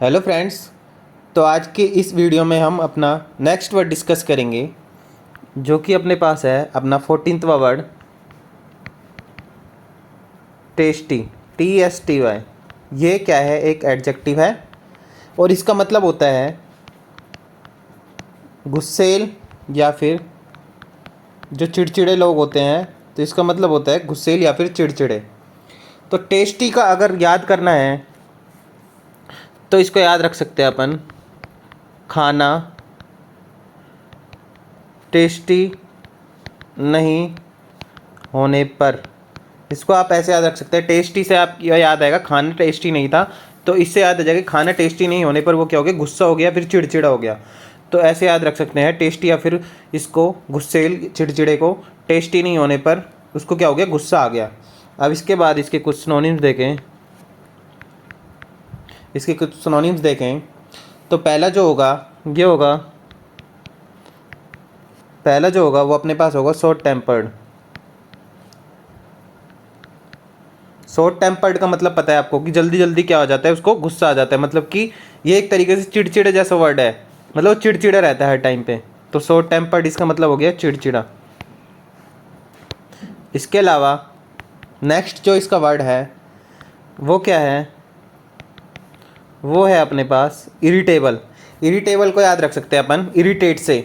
Hello friends. तो आज के इस वीडियो में हम अपना नेक्स्ट वर्ड डिस्कस करेंगे, जो कि अपने पास है अपना 14वां वर्ड टेस्टी। TSTY। ये क्या है? एक एडजेक्टिव है और इसका मतलब होता है गुस्सेल या फिर जो चिड़चिड़े लोग होते हैं, तो इसका मतलब होता है गुस्सेल या फिर चिड़चिड़े। तो टेस्टी का अगर याद करना है तो इसको याद रख सकते हैं अपन खाना टेस्टी नहीं होने पर। इसको आप ऐसे याद रख सकते हैं, टेस्टी से आप यह याद आएगा खाना टेस्टी नहीं था, तो इससे याद आ जाएगा खाना टेस्टी नहीं होने पर वो क्या हो गया, गुस्सा हो गया, फिर चिड़चिड़ा हो गया। तो ऐसे याद रख सकते हैं टेस्टी, या फिर इसको गुस्सेल चिड़चिड़े को टेस्टी नहीं होने पर उसको क्या हो गया, गुस्सा आ गया। अब इसके बाद इसके कुछ सिनोनिम्स देखें, तो पहला जो होगा ये होगा, पहला जो होगा वो अपने पास होगा शॉर्ट टेम्पर्ड। शॉर्ट टेम्पर्ड का मतलब पता है आपको कि जल्दी जल्दी क्या हो जाता है, उसको गुस्सा आ जाता है। मतलब कि ये एक तरीके से चिड़चिड़े जैसा वर्ड है, मतलब वो चिड़चिड़ा रहता है हर टाइम पे। तो शॉर्ट टेम्पर्ड इसका मतलब हो गया चिड़चिड़ा। इसके अलावा नेक्स्ट जो इसका वर्ड है वो क्या है, वो है अपने पास इरिटेबल। इरिटेबल को याद रख सकते हैं अपन इरिटेट से।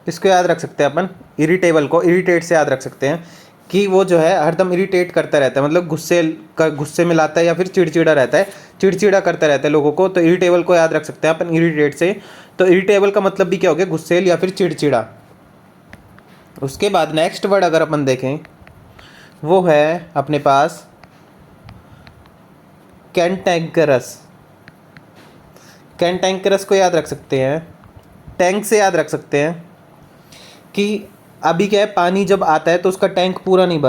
इसको याद रख सकते हैं अपन इरिटेबल को इरिटेट से याद रख सकते हैं कि वो जो है हरदम इरिटेट करता रहता है, मतलब गुस्से में लाता है या फिर चिड़चिड़ा रहता है, चिड़चिड़ा करता रहता है लोगों को। तो इरिटेबल को याद रख सकते हैं अपन इरिटेट से। तो इरिटेबल का मतलब भी क्या हो गया, गुस्सेल या फिर चिड़चिड़ा। उसके बाद नेक्स्ट वर्ड अगर अपन देखें वो है अपने पास कैंटैंकरस। कैंटैंकरस को याद रख सकते हैं, टैंक से याद रख सकते हैं कि अभी क्या है, पानी जब आता है तो उसका टैंक पूरा नहीं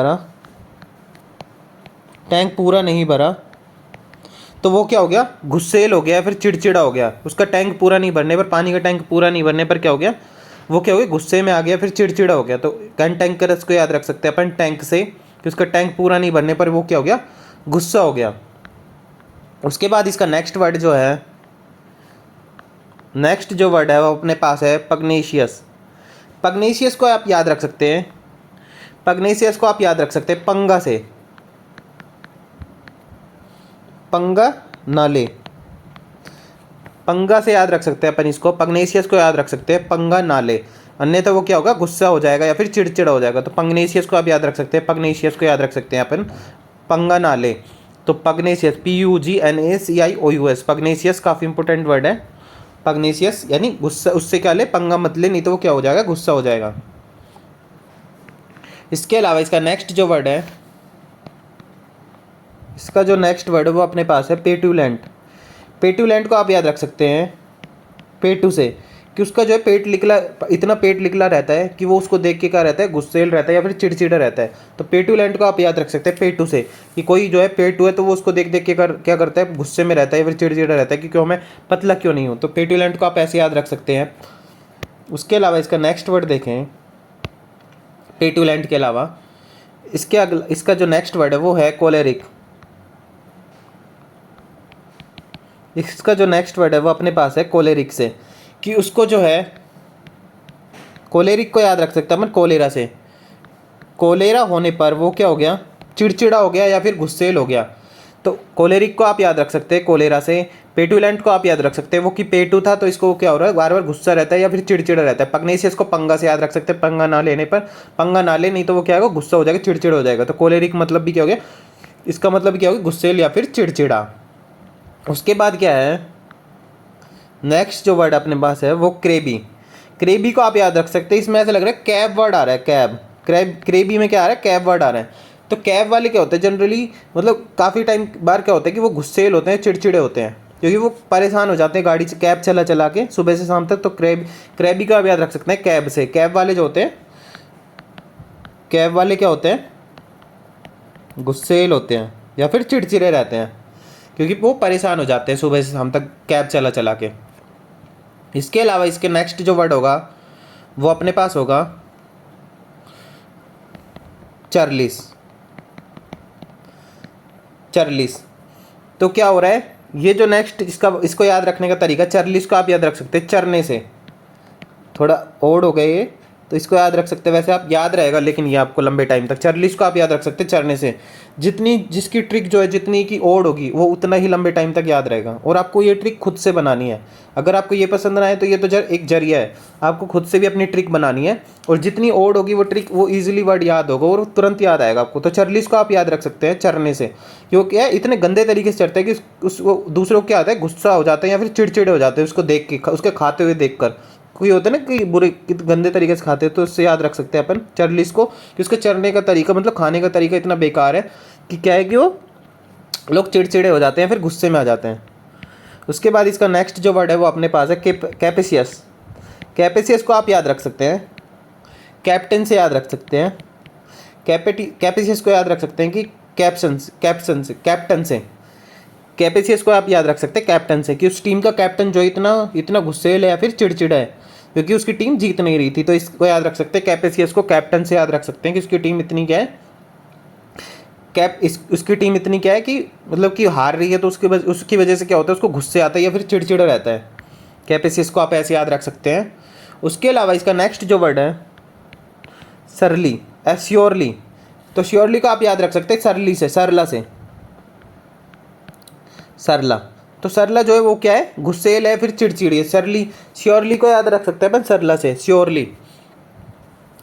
भरा, तो वो क्या हो गया, गुस्सेल हो गया, फिर चिड़चिड़ा हो गया। उसका टैंक पूरा नहीं भरने पर, पानी का टैंक पूरा नहीं भरने पर क्या हो गया, वो क्या हो गया, गुस्से में आ गया, फिर चिड़चिड़ा हो गया। तो कैंटैंकरस को याद रख सकते हैं अपन टैंक से कि उसका टैंक पूरा नहीं भरने पर वो क्या हो गया, गुस्सा हो गया। उसके बाद इसका नेक्स्ट वर्ड जो है वो अपने पास है पग्नेशियस। पग्नेशियस को आप याद रख सकते हैं, पंगा से, पंगा नाले, पंगा से याद रख सकते हैं अपन इसको, पग्नेशियस को याद रख सकते हैं पंगा नाले। अन्यथा वो क्या होगा, गुस्सा हो जाएगा या फिर चिड़चिड़ा हो जाएगा। तो पग्नेशियस को आप याद रख सकते हैं, अपन पंगा नाले। तो पग्नेशियस PUGNACIOUS, पग्नेशियस काफ़ी इंपॉर्टेंट वर्ड है। पग्नेशियस यानी गुस्सा, उससे क्या ले, पंगा मत ले, नहीं तो वो क्या हो जाएगा, गुस्सा हो जाएगा। इसके अलावा इसका नेक्स्ट जो वर्ड है, वो अपने पास है पेटुलेंट। पेटुलेंट को आप याद रख सकते हैं पेटू से, कि उसका जो है इतना पेट निकला रहता है कि वो उसको देख के क्या रहता है, गुस्सेल रहता है या फिर चिड़चिड़ा रहता है। तो पेटुलेंट को आप याद रख सकते हैं पेटू से, कि कोई जो है पेटू है तो वो उसको देख देख के क्या करता है, गुस्से में रहता है या फिर चिड़चिड़ा रहता है कि क्यों मैं पतला क्यों नहीं हूँ। तो पेटुलेंट को आप ऐसे याद रख सकते हैं। उसके अलावा इसका नेक्स्ट वर्ड देखें, पेटुलेंट के अलावा इसका जो नेक्स्ट वर्ड है वो है कोलेरिक। इसका जो नेक्स्ट वर्ड है वो अपने पास है कोलेरिक से, कि उसको जो है, कोलेरिक को याद रख सकते हैं अपन कोलेरा से। कोलेरा होने पर वो क्या हो गया, चिड़चिड़ा हो गया या फिर गुस्सेल हो गया। तो कोलेरिक को आप याद रख सकते हैं कोलेरा से। पेटुलेंट को आप याद रख सकते हैं वो कि पेटू था तो इसको क्या हो रहा है, बार बार गुस्सा रहता है या फिर चिड़चिड़ा रहता है। पग्नेशियस को पंगा से याद रख सकते हैं, पंगा ना लेने पर, पंगा ना ले, नहीं तो वो क्या होगा, गुस्सा हो जाएगा, चिड़चिड़ हो जाएगा। तो कोलेरिक मतलब भी क्या हो गया, इसका मतलब क्या होगा, गुस्सेल या फिर चिड़चिड़ा। उसके बाद क्या है, नेक्स्ट जो वर्ड अपने पास है वो क्रेबी। क्रेबी को आप याद रख सकते हैं, इसमें ऐसा लग रहा है कैब वर्ड आ रहा है, क्रेबी में क्या आ रहा है, कैब वर्ड आ रहा है। तो कैब वाले क्या होते हैं जनरली, मतलब काफ़ी टाइम बार क्या होता है कि वो गुस्सेल होते हैं, चिड़चिड़े होते हैं, क्योंकि वो परेशान हो जाते हैं गाड़ी से, कैब चला चला के सुबह से शाम तक। तो क्रेबी का आप याद रख सकते हैं कैब से। कैब वाले जो होते हैं, कैब वाले क्या होते हैं, गुस्सेल होते हैं या फिर चिड़चिड़े रहते हैं, क्योंकि वो परेशान हो जाते हैं सुबह से शाम तक कैब चला चला के। इसके अलावा इसके नेक्स्ट जो वर्ड होगा वो अपने पास होगा चर्लिस। तो क्या हो रहा है, ये जो नेक्स्ट इसको याद रखने का तरीका, चरलिस को आप याद रख सकते हैं चरने से, थोड़ा ओड हो गए ये, तो इसको याद रख सकते हैं। वैसे आप याद रहेगा लेकिन ये आपको लंबे टाइम तक, चरलिस को आप याद रख सकते हैं चरने से। जितनी जिसकी ट्रिक जो है जितनी की ओड होगी वो उतना ही लंबे टाइम तक याद रहेगा। और आपको ये ट्रिक खुद से बनानी है। अगर आपको ये पसंद ना आए तो ये तो एक जरिया है, आपको खुद से भी अपनी ट्रिक बनानी है। और जितनी ओड होगी वो ट्रिक, वो ईजिली वर्ड याद होगा और तुरंत याद आएगा आपको। तो चरलिस को आप याद रख सकते हैं चरने से। क्योंकि क्या है, इतने गंदे तरीके से चरते हैं कि उसको दूसरों को क्या आता है, गुस्सा हो जाता है या फिर चिड़चिड़े हो जाते हैं उसको देख के, उसके खाते हुए देख कर। कोई होता है ना कि बुरे गंदे तरीके से खाते हैं, तो उससे याद रख सकते हैं अपन चरलिस को कि उसके चरने का तरीका, मतलब खाने का तरीका इतना बेकार है कि क्या है कि वो लोग चिड़चिड़े हो जाते हैं, फिर गुस्से में आ जाते हैं। उसके बाद इसका नेक्स्ट जो वर्ड है वो अपने पास है कैपेसियस। कैपेसियस को आप याद रख सकते हैं कैप्टन से याद रख सकते हैं। कैपेसियस को याद रख सकते हैं कि कैप्टन से। कैपेसियस को आप याद रख सकते हैं कैप्टन से, कि उस टीम का कैप्टन जो इतना गुस्सेल है या फिर चिड़चिड़ा है क्योंकि उसकी टीम जीत नहीं रही थी। तो इसको याद रख सकते हैं, कैपेसियस को कैप्टन से याद रख सकते हैं कि उसकी टीम इतनी क्या है, उसकी टीम इतनी क्या है कि मतलब कि हार रही है, तो उसकी वजह से क्या होता है, उसको गुस्से आता है या फिर चिड़चिड़ा रहता है। कैपेसियस को आप ऐसे याद रख सकते हैं। उसके अलावा इसका नेक्स्ट जो वर्ड है सरली, श्योरली। तो श्योरली को आप याद रख सकते हैं सरला से। सरला, तो सरला जो है वो क्या है, गुस्सेल है फिर चिड़चिड़ी है। श्योरली को याद रख सकते हैं अपन सरला से, श्योरली,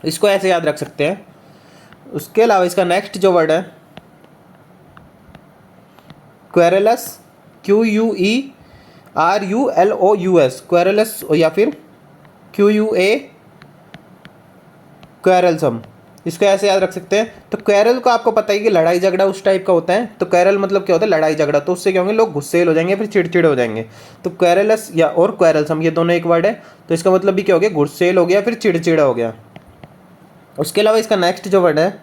इसको ऐसे याद रख सकते हैं। उसके अलावा इसका नेक्स्ट जो वर्ड है क्वेरलस, QUERULOUS, क्वेरलस, या फिर QUA क्वेरलसम, इसको ऐसे याद रख सकते हैं। तो क्वेरल को आपको पता है कि लड़ाई झगड़ा उस टाइप का होता है। तो क्वेरल मतलब क्या होता है, लड़ाई झगड़ा। तो उससे क्या होंगे, लोग गुस्सेल हो जाएंगे फिर चिड़चिड़े हो जाएंगे। तो क्वेरलस या और क्वेरलसम ये दोनों एक वर्ड है। तो इसका मतलब भी क्या हो गया, गुस्सेल हो गया फिर चिड़चिड़ा हो गया। उसके अलावा इसका नेक्स्ट जो वर्ड है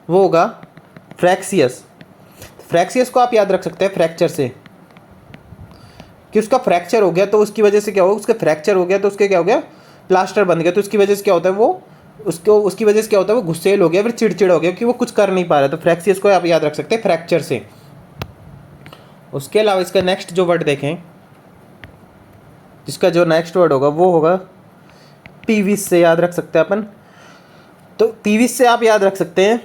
वो होगा फ्रैक्सियस। फ्रैक्सियस को आप याद रख सकते हैं फ्रैक्चर से, कि उसका फ्रैक्चर हो गया तो उसकी वजह से क्या होगा, उसका फ्रैक्चर हो गया तो उसके क्या हो गया, प्लास्टर बन गया। तो उसकी वजह से क्या होता है, वो उसकी वजह से क्या होता है, वो गुस्सेल हो गया फिर चिड़चिड़ा हो गया क्योंकि वो कुछ कर नहीं पा रहा। तो फ्रैक्सियस को आप याद रख सकते हैं फ्रैक्चर से। उसके अलावा इसका नेक्स्ट जो वर्ड देखें, जिसका जो नेक्स्ट वर्ड होगा वो होगा पीविस से याद रख सकते हैं अपन। तो पीविस से आप याद रख सकते हैं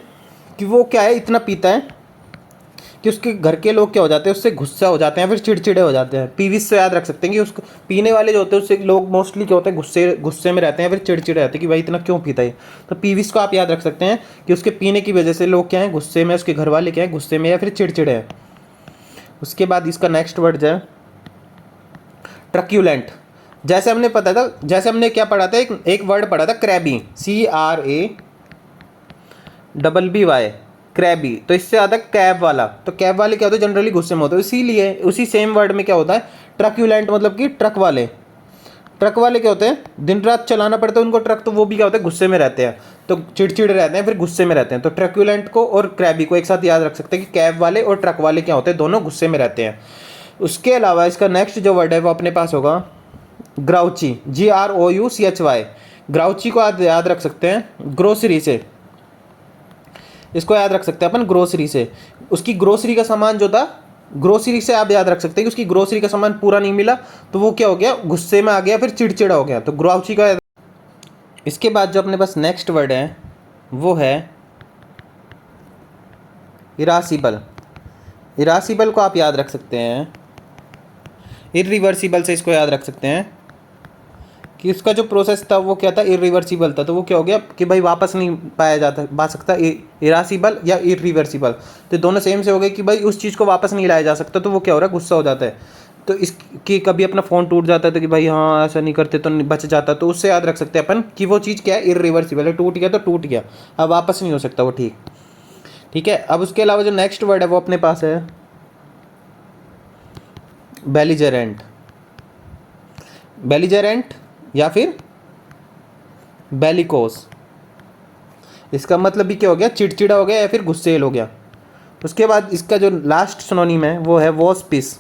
कि वो क्या है, इतना पीता है कि उसके घर के लोग क्या हो जाते हैं, उससे गुस्सा हो जाते हैं फिर चिड़चिड़े हो जाते हैं। पीविस से याद रख सकते हैं कि उसको पीने वाले जो होते हैं उससे लोग मोस्टली क्या होते हैं, गुस्से में रहते हैं फिर चिड़चिड़े रहते हैं कि भाई इतना क्यों पीता है। तो पीविस को आप याद रख सकते हैं कि उसके पीने की वजह से लोग क्या हैं, गुस्से में, उसके घर वाले क्या हैं, गुस्से में या फिर चिड़चिड़े हैं। उसके बाद इसका नेक्स्ट वर्ड जो है ट्रक्यूलेंट। जैसे हमने क्या पढ़ा था, एक वर्ड पढ़ा था क्रैबी, CRABBY, क्रैबी। तो इससे आता है कैब वाला। तो कैब वाले क्या होते हैं, जनरली गुस्से में होते हैं। इसीलिए उसी सेम वर्ड में क्या होता है, ट्रक्यूलेंट, मतलब कि ट्रक वाले क्या होते हैं, दिन रात चलाना पड़ता है उनको ट्रक, तो वो भी क्या होता है, गुस्से में रहते हैं, तो चिड़चिड़े रहते हैं फिर गुस्से में रहते हैं। तो ट्रक्यूलेंट को और क्रैबी को एक साथ याद रख सकते हैं कि कैब वाले और ट्रक वाले क्या होते हैं, दोनों गुस्से में रहते हैं। उसके अलावा इसका नेक्स्ट जो वर्ड है वो अपने पास होगा ग्राउची, GROUCHY। ग्राउची को याद रख सकते हैं ग्रोसरी से। इसको याद रख सकते हैं अपन ग्रोसरी से। उसकी ग्रोसरी का सामान जो था, ग्रोसरी से आप याद रख सकते हैं कि उसकी ग्रोसरी का सामान पूरा नहीं मिला तो वो क्या हो गया, गुस्से में आ गया फिर चिड़चिड़ा हो गया। तो ग्राउची का। इसके बाद जो अपने पास नेक्स्ट वर्ड है वो है इरासिबल। इरासिबल को आप याद रख सकते हैं इरिवर्सिबल से, इसको याद रख सकते हैं कि उसका जो प्रोसेस था वो क्या था, इरिवर्सिबल था। तो वो क्या हो गया कि भाई वापस नहीं पा सकता, इरासिबल या इरिवर्सिबल। तो दोनों सेम से हो गए कि भाई उस चीज़ को वापस नहीं लाया जा सकता। तो वो क्या हो रहा है, गुस्सा हो जाता है। तो इसकी कभी अपना फ़ोन टूट जाता है तो कि भाई हाँ ऐसा नहीं करते तो बच जाता। तो उससे याद रख सकते हैं अपन कि वो चीज़ क्या है, इरिवर्सिबल है, टूट गया तो टूट गया, अब वापस नहीं हो सकता वो। ठीक है। अब उसके अलावा जो नेक्स्ट वर्ड है वो अपने पास है बेलिजरेंट या फिर बेलिकोस। इसका मतलब भी क्या हो गया, चिड़चिड़ा हो गया या फिर गुस्सेल हो गया। उसके बाद इसका जो लास्ट सिनोनिम है वो है वॉस्पिस,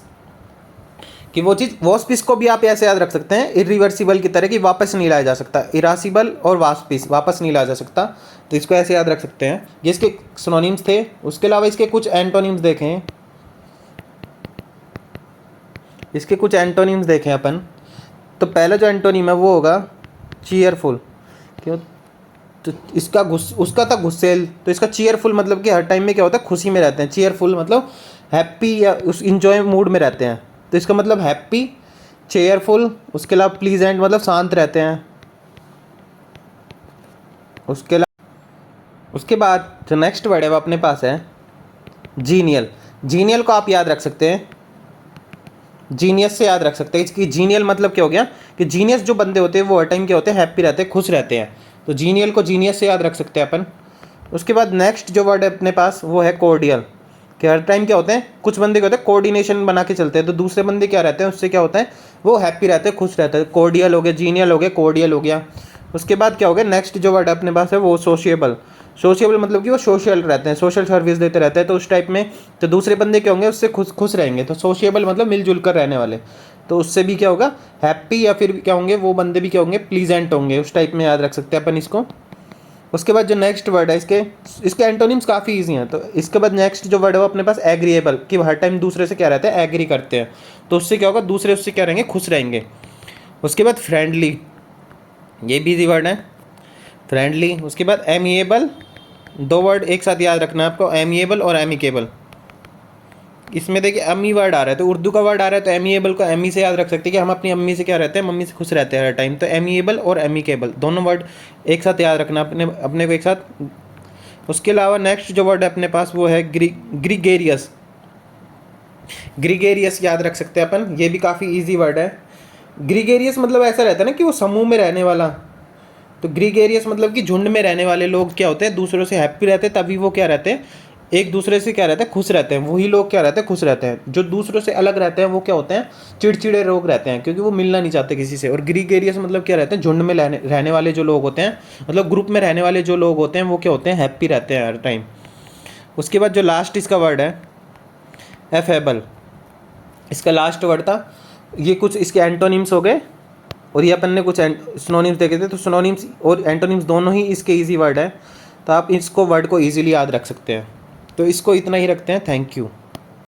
कि वो चीज़, वॉस्पिस को भी आप ऐसे याद रख सकते हैं इरिवर्सिबल की तरह, कि वापस नहीं लाया जा सकता। इरासिबल और वॉस्पिस, वापस नहीं लाया जा सकता। तो इसको ऐसे याद रख सकते हैं, ये इसके सिनोनिम्स थे। उसके अलावा इसके कुछ एंटोनिम्स देखें इसके कुछ एंटोनिम्स देखें अपन। तो पहला जो एंटोनिम है वो होगा चीयरफुल। क्यों? तो इसका उसका था गुस्सेल, तो इसका चीयरफुल मतलब कि हर टाइम में क्या होता है, खुशी में रहते हैं। चीयरफुल मतलब हैप्पी या उस इंजॉय मूड में रहते हैं। तो इसका मतलब हैप्पी, चेयरफुल, उसके अलावा प्लीजेंट मतलब शांत रहते हैं। उसके बाद जो नेक्स्ट वर्ड है वो अपने पास है जीनियल। जीनियल को आप याद रख सकते हैं, जीनियस से याद रख सकते हैं। इसकी जीनियल मतलब क्या हो गया कि जीनियस जो बंदे होते हैं वो हर टाइम क्या होते हैं, हैप्पी रहते हैं, खुश रहते हैं। तो जीनियल को जीनियस से याद रख सकते हैं अपन। उसके बाद नेक्स्ट जो वर्ड है अपने पास वो है कोर्डियल, कि हर टाइम क्या होते हैं, कुछ बंदे क्या होते हैं कोऑर्डिनेशन बना के चलते हैं, तो दूसरे बंदे क्या रहते हैं उससे क्या होता है, वो हैप्पी रहते हैं, खुश रहते हैं। कोर्डियल हो गया, जीनियल हो गया, कोर्डियल हो गया। उसके बाद क्या हो गया, नेक्स्ट जो वर्ड अपने पास है वो सोशिएबल। सोशिएबल मतलब कि वो सोशल रहते हैं, सोशल सर्विस देते रहते हैं, तो उस टाइप में तो दूसरे बंदे क्या होंगे उससे खुश खुश रहेंगे। तो सोशिएबल मतलब मिलजुल कर रहने वाले, तो उससे भी क्या होगा हैप्पी, या फिर क्या होंगे वो बंदे भी क्या होंगे प्लीजेंट होंगे, उस टाइप में याद रख सकते हैं अपन इसको। उसके बाद जो नेक्स्ट वर्ड है इसके एंटोनिम्स काफ़ी ईजी हैं। तो इसके बाद नेक्स्ट जो वर्ड है वो अपने पास एग्रीएबल, कि हर टाइम दूसरे से क्या रहता है एग्री करते हैं, तो उससे क्या होगा दूसरे उससे क्या रहेंगे खुश रहेंगे। उसके बाद फ्रेंडली, ये भी इजी वर्ड है फ्रेंडली। उसके बाद एमिएबल, दो वर्ड एक साथ याद रखना है आपको, एमिएबल और एमिकेबल। इसमें देखिए अम्मी वर्ड आ रहा है, तो उर्दू का वर्ड आ रहा है, तो एमिएबल को एमी से याद रख सकते हैं कि हम अपनी अम्मी से क्या रहते हैं, मम्मी से खुश रहते हैं हर टाइम। तो एमिएबल और एमिकेबल दोनों वर्ड एक साथ याद रखना अपने अपने को एक साथ। उसके अलावा नेक्स्ट जो वर्ड है अपने पास वो है ग्रीगेरियस। ग्रीगेरियस याद रख सकते हैं अपन, ये भी काफ़ी ईजी वर्ड है। ग्रीगेरियस मतलब ऐसा रहता है ना कि वो समूह में रहने वाला। तो ग्रीगेरियस मतलब कि झुंड में रहने वाले लोग क्या होते हैं दूसरों से हैप्पी रहते हैं, तभी वो क्या रहते हैं एक दूसरे से क्या रहते हैं खुश रहते हैं। वही लोग क्या रहते हैं खुश रहते हैं, जो दूसरों से अलग रहते हैं वो क्या होते हैं चिड़चिड़े रोग रहते हैं, क्योंकि वो मिलना नहीं चाहते किसी से। और ग्रीगेरियस मतलब क्या रहते हैं झुंड में रहने वाले जो लोग होते हैं, मतलब ग्रुप में रहने वाले जो लोग होते हैं वो क्या होते हैं हैप्पी रहते हैं हर टाइम। उसके बाद जो लास्ट इसका वर्ड है एफेबल, इसका लास्ट वर्ड था। ये कुछ इसके एंटोनिम्स हो गए, और ये अपन ने कुछ सिनोनिम्स देखे थे, तो सिनोनिम्स और एंटोनिम्स दोनों ही इसके इजी वर्ड है, तो आप इसको वर्ड को इजीली याद रख सकते हैं। तो इसको इतना ही रखते हैं, थैंक यू।